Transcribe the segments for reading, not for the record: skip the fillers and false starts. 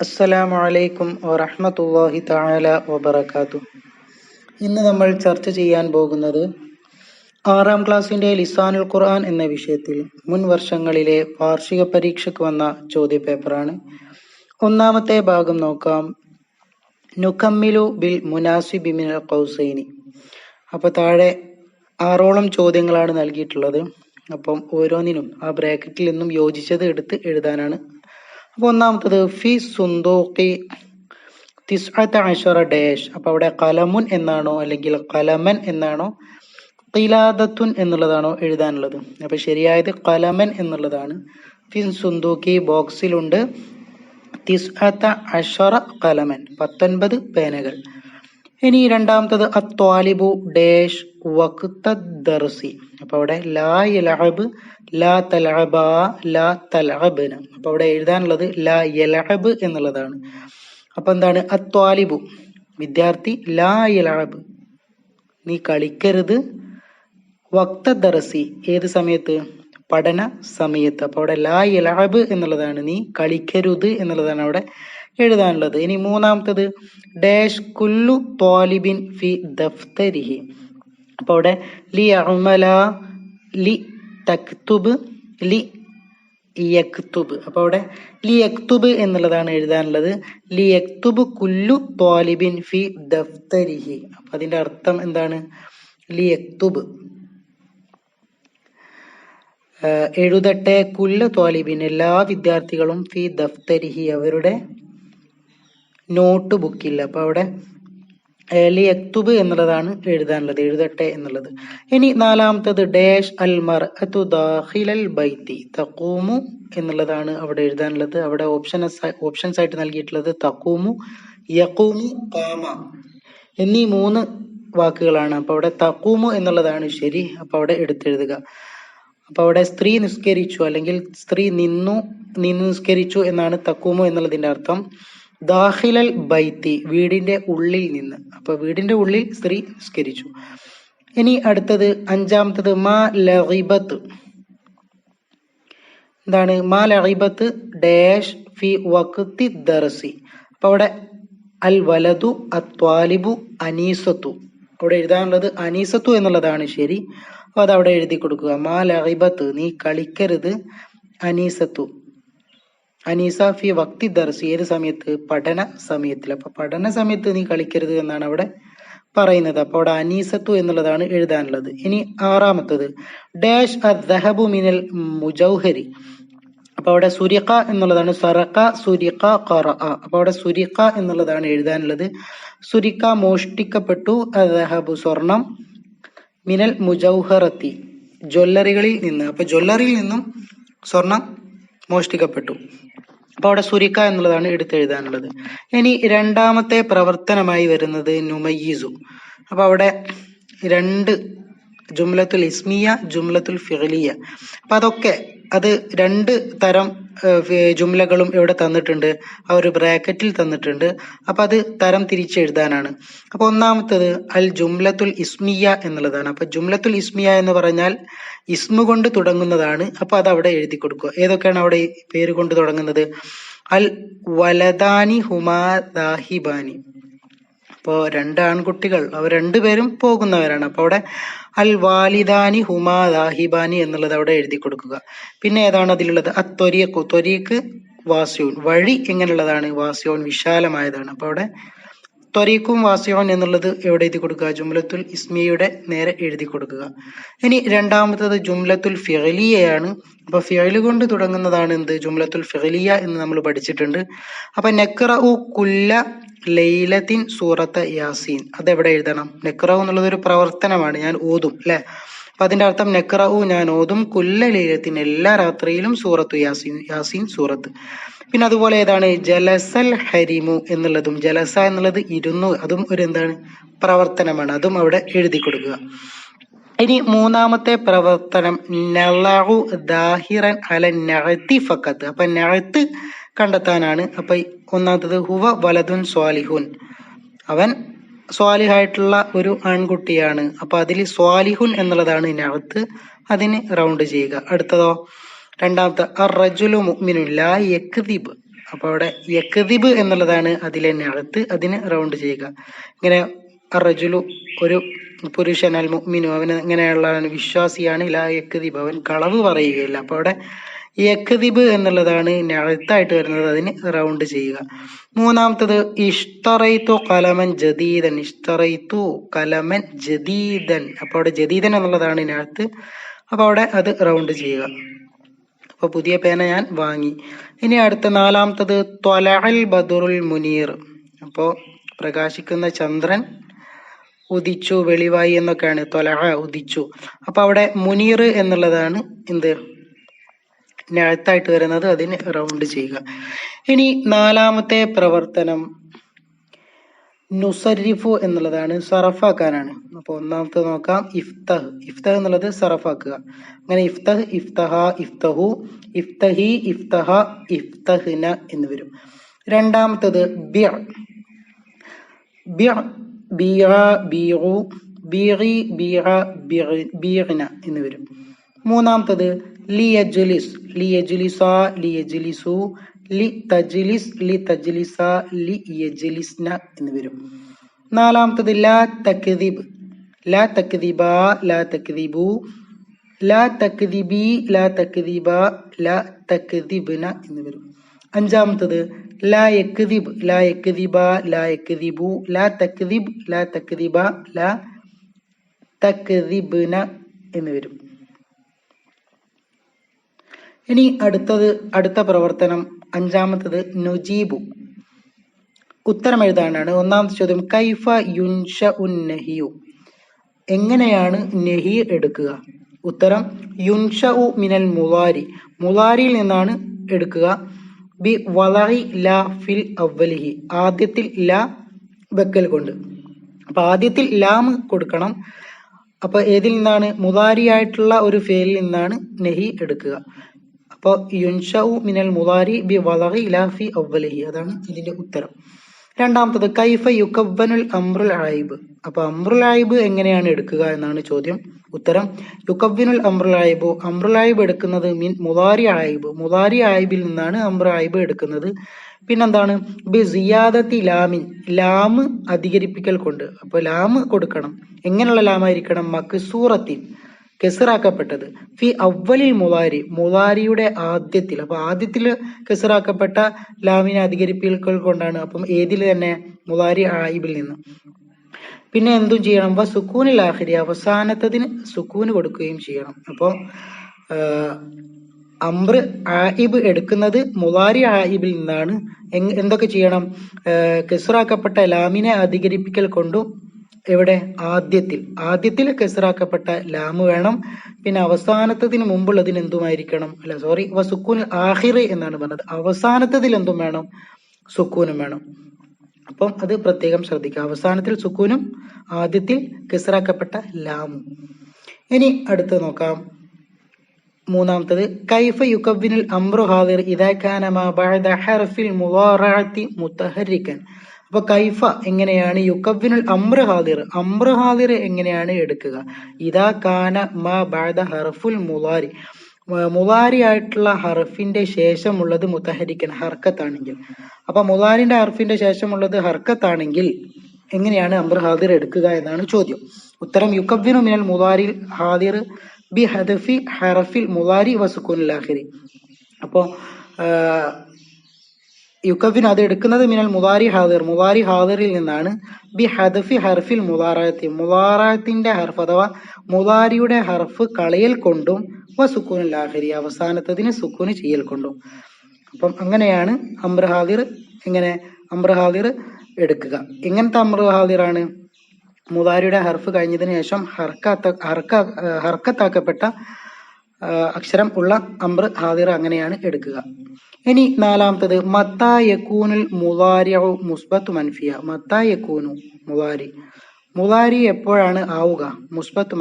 അസ്സലാമു അലൈക്കും വറഹ്മത്തുള്ളാഹി തആല വബറകാതുഹു. ഇന്ന് നമ്മൾ ചർച്ച ചെയ്യാൻ പോകുന്നത് 6-ാം ക്ലാസ്സിന്റെ ലിസാനുൽ ഖുർആൻ എന്ന വിഷയത്തിൽ മുൻ വർഷങ്ങളിലെ വാർഷിക പരീക്ഷയ്ക്ക് വന്ന ചോദ്യപേപ്പറാണ്. ഒന്നാമത്തെ ഭാഗം നോക്കാം. നുകമ്മിലു ബിൽ മുനാസിബി മിനൽ ഖൗസൈനി. അപ്പോൾ താഴെ 6ഓളം ചോദ്യങ്ങളാണ് നൽകിയിട്ടുള്ളത്. അപ്പം ഓരോന്നിനും ആ ബ്രാക്കറ്റിൽ നിന്നും യോജിച്ചത് എടുത്ത് എഴുതാനാണ്. അപ്പോൾ ഒന്നാമത്തത് ഫി സുന്ദൂഖി തിസ്അത അശറ ഡാഷ്. അപ്പോൾ അവിടെ കലമുൻ എന്നാണോ അല്ലെങ്കിൽ കലമൻ എന്നാണോ ഖിലാദത്തുൻ എന്നുള്ളതാണോ എഴുതാനുള്ളത്? അപ്പോൾ ശരിയായത് കലമൻ എന്നുള്ളതാണ്. ഫി സുന്ദൂഖി ബോക്സിലുണ്ട് തിസ്അത അശറ കലമൻ 19 പേനകൾ. ഇനി രണ്ടാമത്തത് അത്വാലിബു ഡാഷ് വഖ്ത ദർസി. അപ്പോൾ അവിടെ ലാ യലഅബ് ലാ തലഅബ ലാ തലഅബ്ന. അപ്പോൾ അവിടെ എഴുതാനുള്ളത് ലാ യലഅബ് എന്നുള്ളതാണ്. അപ്പോൾ എന്താണ് അത്വാലിബു വിദ്യാർത്ഥി, ലാ യലഅബ് നീ കളിക്കരുത്, വഖ്ത ദർസി ഏത് സമയത്ത്? പഠന സമയത്ത്. അപ്പോൾ അവിടെ ലാ യലഅബ് എന്നുള്ളതാണ്, നീ കളിക്കരുത് എന്നുള്ളതാണ് അവിടെ എഴുതാനുള്ളത്. ഇനി മൂന്നാമത്തത് ഡാഷ് കുല്ലു ത്വാലിബിൻ ഫി ദഫ്തരിഹി. അപ്പോൾ അവിടെ ലി അമല ലി തക്തുബ് ലി യക്തുബ്. അപ്പോൾ അവിടെ ലി യക്തുബ് എന്നുള്ളതാണ് എഴുതാനുള്ളത്. ലി യക്തുബ് കുല്ലു ത്വാലിബിൻ ഫി ദഫ്തരിഹി. അപ്പോൾ അതിന്റെ അർത്ഥം എന്താണ്? ലി യക്തുബ് എഴുതട്ടെ, കുല്ല ത്വാലിബിൻ എല്ലാ വിദ്യാർത്ഥികളും ഫി ദഫ്തരിഹി അവരുടെ നോട്ട് ബുക്കിൽ. അപ്പോൾ അവിടെ ലി യക്തുബ് എന്നുള്ളതാണ് എഴുതാനുള്ളത്, എഴുതട്ടെ എന്നുള്ളത്. ഇനി നാലാമത്തത് ഡാഷ് അൽ മർഅതു ദാഖിലൽ ബൈത്തി തഖൂമു എന്നുള്ളതാണ് അവിടെ എഴുതാനുള്ളത്. അവിടെ ഓപ്ഷൻസ് ആയിട്ട് നൽകിയിട്ടുള്ളത് തഖൂമു, യഖൂമു, ഖാമ എന്നീ 3 വാക്കുകളാണ്. അപ്പോൾ അവിടെ തഖൂമു എന്നുള്ളതാണ് ശരി. അപ്പോൾ അവിടെ എടുത്തെഴുതുക. അപ്പോൾ അവിടെ സ്ത്രീ നിസ്കരിച്ചു അല്ലെങ്കിൽ സ്ത്രീ നിന്ന് നിസ്കരിച്ചു എന്നാണ് തഖൂമു എന്നുള്ളതിന്റെ അർത്ഥം. ദാഖിലൽ ബൈത്തി വീടിന്റെ ഉള്ളിൽ നിന്ന്. അപ്പൊ വീടിന്റെ ഉള്ളിൽ സ്ത്രീ നിസ്കരിച്ചു. ഇനി അടുത്തത് അഞ്ചാമത്തത് മാ ലഗിബത്ത്. എന്താണ് മാ ലഗിബത്ത് ഡാഷ് ഫി വഖ്തി ദർസി. അപ്പൊ അവിടെ അൽ വലദു അത്വാലിബു അനീസത്തു. അവിടെ എഴുതാനുള്ളത് അനീസത്തു എന്നുള്ളതാണ് ശരി. അപ്പൊ അത് അവിടെ എഴുതി കൊടുക്കുക. മാ ലഗിബത്ത് നീ കളിക്കരുത്, അനീസത്തു അനീസ ഫി വക്തി ദർസി ഏത് സമയത്ത്? പഠന സമയത്തിൽ. അപ്പൊ പഠന സമയത്ത് നീ കളിക്കരുത് എന്നാണ് അവിടെ പറയുന്നത്. അപ്പൊ അവിടെ അനീസത്തു എന്നുള്ളതാണ് എഴുതാനുള്ളത്. ഇനി ആറാമത്തത് ഡാഷ് അദ്ദഹബു മിനൽ മുജൗഹരി. അപ്പൊ അവിടെ സുരിഖ എന്നുള്ളതാണ്. സറഖ, സുരിഖ, ഖറഅ. അപ്പൊ അവിടെ സുരിഖ എന്നുള്ളതാണ് എഴുതാനുള്ളത്. സുരിഖ മോഷ്ടിക്കപ്പെട്ടു, അദ്ദഹബു സ്വർണം, മിനൽ മുജൗഹറത്തി ജ്വല്ലറികളിൽ നിന്ന്. അപ്പൊ ജ്വല്ലറിയിൽ നിന്നും സ്വർണം മോഷ്ടിക്കപ്പെട്ടു. അപ്പൊ അവിടെ സുരിക്ക എന്നുള്ളതാണ് എടുത്തെഴുതാനുള്ളത്. ഇനി രണ്ടാമത്തെ പ്രവർത്തനമായി വരുന്നത് നുമയ്യിസു. അപ്പൊ അവിടെ 2 ജുംലത്തുൽ ഇസ്മിയ, ജുംലത്തുൽ ഫിഅലിയ. അപ്പൊ അതൊക്കെ അത് 2 തരം ജുംലകളും ഇവിടെ തന്നിട്ടുണ്ട്, ആ ഒരു ബ്രാക്കറ്റിൽ തന്നിട്ടുണ്ട്. അപ്പൊ അത് തരം തിരിച്ചെഴുതാനാണ്. അപ്പൊ ഒന്നാമത്തത് അൽ ജുംലത്തുൽ ഇസ്മിയ എന്നുള്ളതാണ്. അപ്പൊ ജുംലത്തുൽ ഇസ്മിയ എന്ന് പറഞ്ഞാൽ ഇസ്മു കൊണ്ട് തുടങ്ങുന്നതാണ്. അപ്പൊ അത് അവിടെ എഴുതി കൊടുക്കുക. ഏതൊക്കെയാണ് അവിടെ പേര് കൊണ്ട് തുടങ്ങുന്നത്? അൽ വലദാനി ഹുമാ ദാഹിബാനി. അപ്പോ 2 ആൺകുട്ടികൾ, അവർ 2 പേരും പോകുന്നവരാണ്. അപ്പൊ അവിടെ അൽ വാലിദാനി ഹുമാ ദാഹിബാനി എന്നുള്ളത് അവിടെ എഴുതി കൊടുക്കുക. പിന്നെ ഏതാണ് അതിലുള്ളത്? അത്വരീഖു, ത്വരീഖ് വാസിയോൻ, വഴി എങ്ങനെയുള്ളതാണ്? വാസിയോൻ വിശാലമായതാണ്. അപ്പൊ അവിടെ ത്വരീഖും വാസിയോൻ എന്നുള്ളത് എവിടെ എഴുതി കൊടുക്കുക? ജുംലത്തുൽ ഇസ്മിയയുടെ നേരെ എഴുതി കൊടുക്കുക. ഇനി രണ്ടാമത്തത് ജുംലത്തുൽ ഫിഅലിയയാണ്. അപ്പൊ ഫിഅല് കൊണ്ട് തുടങ്ങുന്നതാണ് എന്ത്? ജുംലത്തുൽ ഫിഅലിയ എന്ന് നമ്മൾ പഠിച്ചിട്ടുണ്ട്. അപ്പൊ നഖ്റഉ കുല്ല ലൈലത്തിൻ സൂറത്ത യാസീൻ. അതെവിടെ എഴുതണം? നഖ്റഉ എന്നുള്ളത് ഒരു പ്രവർത്തനമാണ്, ഞാൻ ഓതും അല്ലെ. അപ്പൊ അതിന്റെ അർത്ഥം നഖ്റഉ ഞാൻ ഓതും, കുല്ല ലൈലത്തിൻ എല്ലാ രാത്രിയിലും സൂറത്തു യാസീൻ, യാസീൻ സൂറത്ത്. പിന്നെ അതുപോലെ ഏതാണ് ജലസൽ ഹരിമു എന്നുള്ളതും, ജലസ എന്നുള്ളത് ഇരുന്നു, അതും ഒരു എന്താണ് പ്രവർത്തനമാണ്, അതും അവിടെ എഴുതി കൊടുക്കുക. ഇനി മൂന്നാമത്തെ പ്രവർത്തനം നളഉ ദാഹിറൻ അല നഅതി ഫഖത്ത്. അപ്പൊ നഅത്ത് കണ്ടെത്താനാണ്. അപ്പൊ ഒന്നാമത്തത് ഹുവ വലദുൻ സ്വാലിഹുൻ, അവൻ സ്വാലിഹായിട്ടുള്ള ഒരു ആൺകുട്ടിയാണ്. അപ്പൊ അതിൽ സ്വാലിഹുൻ എന്നുള്ളതാണ് നഅത്ത്, അതിന് റൗണ്ട് ചെയ്യുക. അടുത്തതോ രണ്ടാമത്തെ അർ റജുലു മുഅ്മിനുൻ ലാ യക്ദിബ്. അപ്പൊ അവിടെ യക്ദിബ് എന്നുള്ളതാണ് അതിലെ നഅത്ത്, അതിന് റൗണ്ട് ചെയ്യുക. ഇങ്ങനെ അർറജുലു ഒരു പുരുഷൻ, അൽ മുഅ്മിനു അവന് ഇങ്ങനെയുള്ള വിശ്വാസിയാണ്, ലാ യക്ദിബ് അവൻ കളവ് പറയുകയില്ല. അപ്പൊ അവിടെ യക്ദിബ് എന്നുള്ളതാണ് നഅത്തായിട്ട് വരുന്നത്, അതിന് റൗണ്ട് ചെയ്യുക. മൂന്നാമത്തത് ഇഷ്തറൈതു കലമൻ ജദീദൻ, ഇഷ്തറൈതു കലമൻ ജദീദൻ. അപ്പൊ അവിടെ ജദീദൻ എന്നുള്ളതാണ് നഅത്ത്, അപ്പൊ അവിടെ അത് റൗണ്ട് ചെയ്യുക. അപ്പൊ പുതിയ പേന ഞാൻ വാങ്ങി. ഇനി അടുത്ത നാലാമത്തത് ത്വലഅൽ ബദറുൽ മുനീർ. അപ്പോ പ്രകാശിക്കുന്ന ചന്ദ്രൻ ഉദിച്ചു, വെളിവായി എന്നൊക്കെയാണ് ത്വലഅ ഉദിച്ചു. അപ്പൊ അവിടെ മുനീർ എന്നുള്ളതാണ് എന്ത് നഅത്തായിട്ട് വരുന്നത്, അതിന് റൗണ്ട് ചെയ്യുക. ഇനി നാലാമത്തെ പ്രവർത്തനം നുസരിഫു എന്നുള്ളതാണ്, സറഫാക്കാനാണ്. അപ്പൊ ഒന്നാമത്തെ നോക്കാം, ഇഫ്തഹ്. ഇഫ്തഹ് എന്നുള്ളത് സറഫാക്കുക. അങ്ങനെ ഇഫ്തഹ്, ഇഫ്തഹ, ഇഫ്തഹു, ഇഫ്തഹി, ഇഫ്തഹ, ഇഫ്തഹ്ന എന്ന് വരും. രണ്ടാമത്തത് ബിഅ. ബിഅ, ബിഅ, ബിഉ, ബിഇ, ബിഅ, ബിഇന എന്ന് വരും. മൂന്നാമത്തത് ലിയജ്ലിസ്, ലിയജ്ലിസ, ലിയജ്ലിസു, ലി തജ്ലിസ്, ലി തജ്ലിസ, ലി യജ്ലിസ്ന എന്ന് വരും. നാലാമത്തത് ലാ തക്ദിബ്, ലാ തക്ദിബ, ലാ തക്ദിബു, ലാ തക്ദിബി, ലാ തക്ദിബ, ലാ തക്ദിബ്ന എന്ന് വരും. അഞ്ചാമത്തത് ലാ യക്ദിബ്, ലാ യക്ദിബ, ലാ യക്ദിബു, ലാ തക്ദിബ്, ലാ തക്ദിബ, ലാ തക്ദിബ്ന എന്ന് വരും. ഇനി അടുത്ത പ്രവർത്തനം അഞ്ചാമത്തത് നുജീബു, ഉത്തരം എഴുതാനാണ്. ഒന്നാമത്തെ ചോദ്യം കൈഫ യുൻഷഉൻ നഹിയു, എങ്ങനെയാണ് നഹി എടുക്കുക? ഉത്തരം യുൻഷഉ മിനൽ മുളാരി, മുളാരിയിൽ നിന്നാണ് എടുക്കുക. ബി വളഇ ലാ ഫിൽ അവലിഹി, ആദ്യത്തിൽ ലാ വെക്കൽ കൊണ്ട്. അപ്പൊ ആദ്യത്തിൽ ലാം കൊടുക്കണം. അപ്പൊ ഏതിൽ നിന്നാണ്? മുളാരിയായിട്ടുള്ള ഒരു ഫേലിൽ നിന്നാണ് നഹി എടുക്കുക. അപ്പോൾ യുൻഷഉ മിനൽ മുളാരി ബി വളഇ ലാ ഫി അവലിഹി, അതാണ് ഇതിന്റെ ഉത്തരം. രണ്ടാമത്തത് കൈഫ യുകവ്വനുൽ അംറുൽ ആയിബ്. അപ്പൊ അംറുൽ ആയിബ് എങ്ങനെയാണ് എടുക്കുക എന്നാണ് ചോദ്യം. ഉത്തരം യുകവ്വിനുൽ അംറുൽ ആയിബു, അംറുൽ ആയിബ് എടുക്കുന്നത് മിൻ മുളാരി ആയിബ്, മുളാരി ആയിബിൽ നിന്നാണ് അംറു ആയിബ് എടുക്കുന്നത്. പിന്നെന്താണ്? ബി സിയാദത്തി ലാമിൻ, ലാമ് അധികരിപ്പിക്കൽ കൊണ്ട്. അപ്പൊ ലാമ് കൊടുക്കണം. എങ്ങനെയുള്ള ലാമായിരിക്കണം? മക്സൂറത്തിൻ, കെസറാക്കപ്പെട്ടത്. ഫി അവലിൽ മുളാരി, മുളാരിയുടെ ആദ്യത്തിൽ. അപ്പൊ ആദ്യത്തിൽ കെസറാക്കപ്പെട്ട ലാമിനെ അധികരിപ്പിക്കൽ കൊണ്ടാണ്. അപ്പം ഏതിൽ തന്നെ? മുളാരി ആയിബിൽ നിന്ന്. പിന്നെ എന്തും ചെയ്യണം? വ സുക്കൂനിൽ ആഖിരി, അവസാനത്തതിന് സുക്കൂന് കൊടുക്കുകയും ചെയ്യണം. അപ്പോൾ അംർ ആയിബ് എടുക്കുന്നത് മുളാരി ആയിബിൽ നിന്നാണ്. എന്തൊക്കെ ചെയ്യണം? കെസറാക്കപ്പെട്ട ലാമിനെ അധികരിപ്പിക്കൽ കൊണ്ടും എവിടെ? ആദ്യത്തിൽ കെസറാക്കപ്പെട്ട ലാമ് വേണം. പിന്നെ അവസാനത്തതിന് മുമ്പുള്ളതിന് എന്തുമായിരിക്കണം? സുക്കൂൻ ആഖിറി എന്നാണ് പറഞ്ഞത്. അവസാനത്തതിൽ എന്തും വേണം? സുക്കൂനും വേണം. അപ്പം അത് പ്രത്യേകം ശ്രദ്ധിക്കുക. അവസാനത്തിൽ സുക്കൂനും ആദ്യത്തിൽ കെസറാക്കപ്പെട്ട ലാമും. ഇനി അടുത്ത് നോക്കാം. മൂന്നാമത്തത് കൈഫ യുകവ്വിനുൽ അംറു ഹാദിർ ഇദാ കാന മാ ബഅദ ഹർഫിൽ മുളാറഅതി മുതഹർരികൻ. അപ്പൊ കൈഫ എങ്ങനെയാണ്? യുകവ്വിനുൽ അംറു ഹാദിർ എങ്ങനെയാണ് എടുക്കുക? ഇദാ കാന മാ ബഅദ ഹർഫുൽ മുളാരി, മുളാരി ആയിട്ടുള്ള ഹർഫിന്റെ ശേഷമുള്ളത് മുതഹരിക്കൻ, ഹർക്കത്താണെങ്കിൽ. അപ്പൊ മുളാരിന്റെ ഹർഫിന്റെ ശേഷമുള്ളത് ഹർക്കത്താണെങ്കിൽ എങ്ങനെയാണ് അംർ ഹാദിർ എടുക്കുക എന്നാണ് ചോദ്യം. ഉത്തരം യുകവ്വിനു മിനൽ മുളാരിൽ ഹാദിർ ബി ഹദഫി ഹർഫിൽ മുളാരി വ സുക്കൂനിൽ ആഖിരി. അപ്പോ യുകവ്വിൻ അത് എടുക്കുന്നത് മിനൽ മുളാരി ഹാദിർ, മുളാരി ഹാദിറിൽ നിന്നാണ്. ബി ഹദഫി ഹർഫിൽ മുളാറഅത്തി, മുളാറഅത്തിന്റെ ഹർഫ് അഥവാ മുളാരിയുടെ ഹർഫ് കളയൽ കൊണ്ടും വ സുക്കൂനിൽ ആഖിരി, അവസാനത്തതിന് സുക്കൂന് ചെയ്യൽ കൊണ്ടും. അപ്പം അങ്ങനെയാണ് അംർ ഹാദിർ. എങ്ങനെ അംർ ഹാദിർ എടുക്കുക? എങ്ങനത്തെ അംർ ഹാദിറാണ്? മുളാരിയുടെ ഹർഫ് കഴിഞ്ഞതിന് ശേഷം ഹർക്കത്താക്കപ്പെട്ട അക്ഷരം ഉള്ള അംർ ഹാദിർ, അങ്ങനെയാണ് എടുക്കുക. ഇനി നാലാമത്തത് മത്താ യകൂനുൽ മുളാരിഉ മുസ്ബത്ത് മൻഫിയ. മത്താ യകൂനു മുളാരി എപ്പോഴാണ് ആവുക? മുസ്ബത്ത്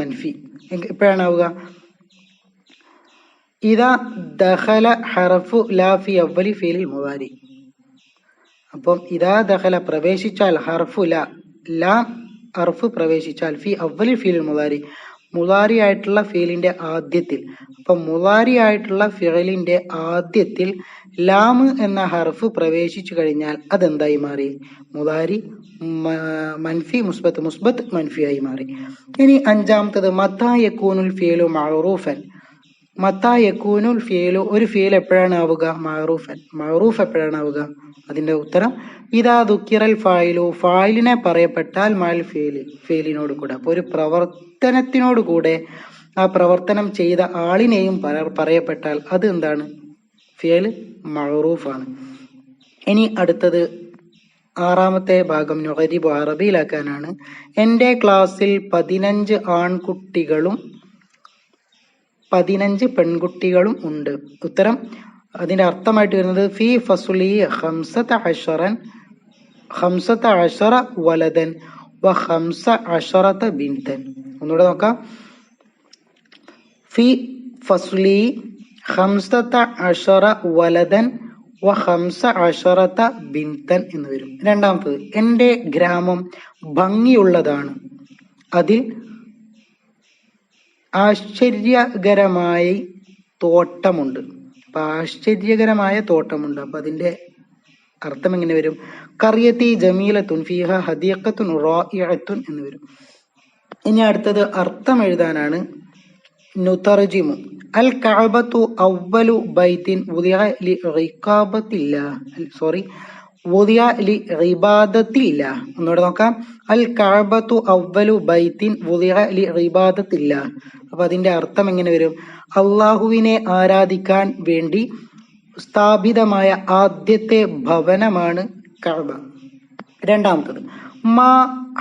മൻഫി എപ്പോഴാണ് ആവുക? ഇദാ ദഖല ഹർഫു ലാ ഫി അവ്വലി ഫീലിൽ മുളാരി. അപ്പം ഇദാ ദഖല പ്രവേശിച്ചാൽ ഹർഫു ലാ ഹർഫ് പ്രവേശിച്ചാൽ ഫി അവ്വലിൽ ഫീലിൽ മുളാരി, മുളാരി ആയിട്ടുള്ള ഫീലിന്റെ ആദ്യത്തിൽ. അപ്പൊ മുളാരി ആയിട്ടുള്ള ഫിഅലിന്റെ ആദ്യത്തിൽ ലാമ് എന്ന ഹർഫ് പ്രവേശിച്ചു കഴിഞ്ഞാൽ അതെന്തായി മാറി? മുളാരി മൻഫി മുസ്ബത്ത്, മുസ്ബത്ത് മൻഫിയായി മാറി. ഇനി അഞ്ചാമത്തത് മത്താ യകൂനുൽ ഫിഅലു മഅറൂഫൻ. മത്താ യകൂനുൽ ഫിഅലു, ഒരു ഫിഅൽ എപ്പോഴാണ് ആവുക? മഅറൂഫൻ, മഅറൂഫ് എപ്പോഴാണ് ആവുക? അതിന്റെ ഉത്തരം ഇദാ ദുക്കിറൽ ഫായിലു, ഫായിലിനെ പറയപ്പെട്ടാൽ മാൽ ഫിഅലി, ഫിഅലിനോട് കൂടെ. അപ്പോൾ ഒരു പ്രവർത്തനത്തിനോട് കൂടെ ആ പ്രവർത്തനം ചെയ്ത ആളിനെയും പറയപ്പെട്ടാൽ അത് എന്താണ്? ഫിഅൽ മഅറൂഫാണ്. ഇനി അടുത്തത് ആറാമത്തെ ഭാഗം നുഗരിബു, അറബിയിലാക്കാനാണ്. എൻ്റെ ക്ലാസ്സിൽ 15 ആൺകുട്ടികളും 15 പെൺകുട്ടികളും ഉണ്ട്. ഉത്തരം അതിന്റെ അർത്ഥമായിട്ട് വരുന്നത് ഫി ഫസ്ലി 15 വലദൻ വ 15 ബിൻതൻ. ഒന്നുകൂടെ നോക്കാം. ഫി ഫസ്ലി 15 വലദൻ വ 15 ബിൻതൻ എന്ന് വരും. രണ്ടാമത്തത് എൻ്റെ ഗ്രാമം ഭംഗിയുള്ളതാണ്, അതിൽ ആശ്ചര്യകരമായ തോട്ടമുണ്ട്. അപ്പൊ ആശ്ചര്യകരമായ തോട്ടമുണ്ട്. അപ്പൊ അതിന്റെ അർത്ഥം എങ്ങനെ വരും? ഖറിയത്തി ജമീലത്തുൻ ഫീഹ ഹദീഖത്തുൻ റായിഅത്തുൻ എന്ന് വരും. ഇനി അടുത്തത് അർത്ഥം എഴുതാനാണ്. നുതർജിമു അൽ കഅബത്തു അവ്വലു ബൈത്തിൻ വുദിഅ ലി ഇബാദത്തില്ലാ. ഒന്നുകൂടെ നോക്കാം. അൽ കഅബത്തു അവ്വലു ബൈത്തിൻ വുദിഅ ലി ഇബാദത്തില്ലാ. അപ്പൊ അതിന്റെ അർത്ഥം എങ്ങനെ വരും? അള്ളാഹുവിനെ ആരാധിക്കാൻ വേണ്ടി സ്ഥാപിതമായ ആദ്യത്തെ ഭവനമാണ് കഅബ. രണ്ടാമത്തത് മാ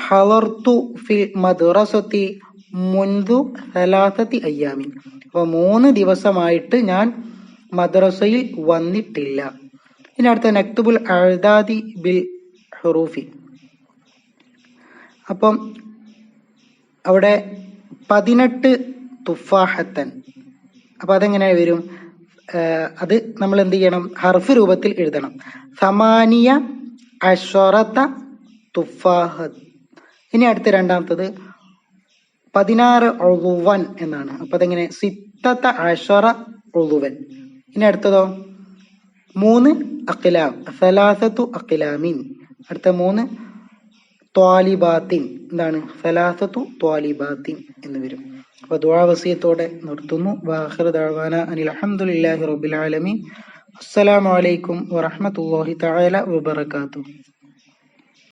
ഹളർതു ഫിൽ മദ്റസതി മുൻദു 3 അയ്യാമിൻ. അപ്പൊ 3 ദിവസമായിട്ട് ഞാൻ മദ്രസയിൽ വന്നിട്ടില്ല. ഇനി അടുത്ത നക്തുബുൽ അഅദാദി ബിൽ ഹുറൂഫി. അപ്പം അവിടെ 18 തുഫാഹത്തൻ. അപ്പൊ അതെങ്ങനെ വരും? അത് നമ്മൾ എന്ത് ചെയ്യണം? ഹർഫ് രൂപത്തിൽ എഴുതണം. 18 തുഫാഹത്ത്. ഇനി അടുത്ത രണ്ടാമത്തത് 16 ഉളുവൻ എന്നാണ്. അപ്പൊ അതെങ്ങനെ? 16 ഉളുവൻ. ഇനി അടുത്തതോ 3 അഖ്ലാം, 3 അഖ്ലാമിൻ. അടുത്ത 3 ത്വാലിബാത്തിൻ. എന്താണ്? 3 ത്വാലിബാത്തിൻ എന്ന് വരും. അപ്പൊ ദുആ വസിയത്തോടെ നിർത്തുന്നു. വആഖിറു ദഅവാന അനിൽ ഹംദുലില്ലാഹി റബ്ബിൽ ആലമീൻ. അസ്സലാമു അലൈക്കും വറഹ്മത്തുള്ളാഹി തആല വബറകാതുഹു.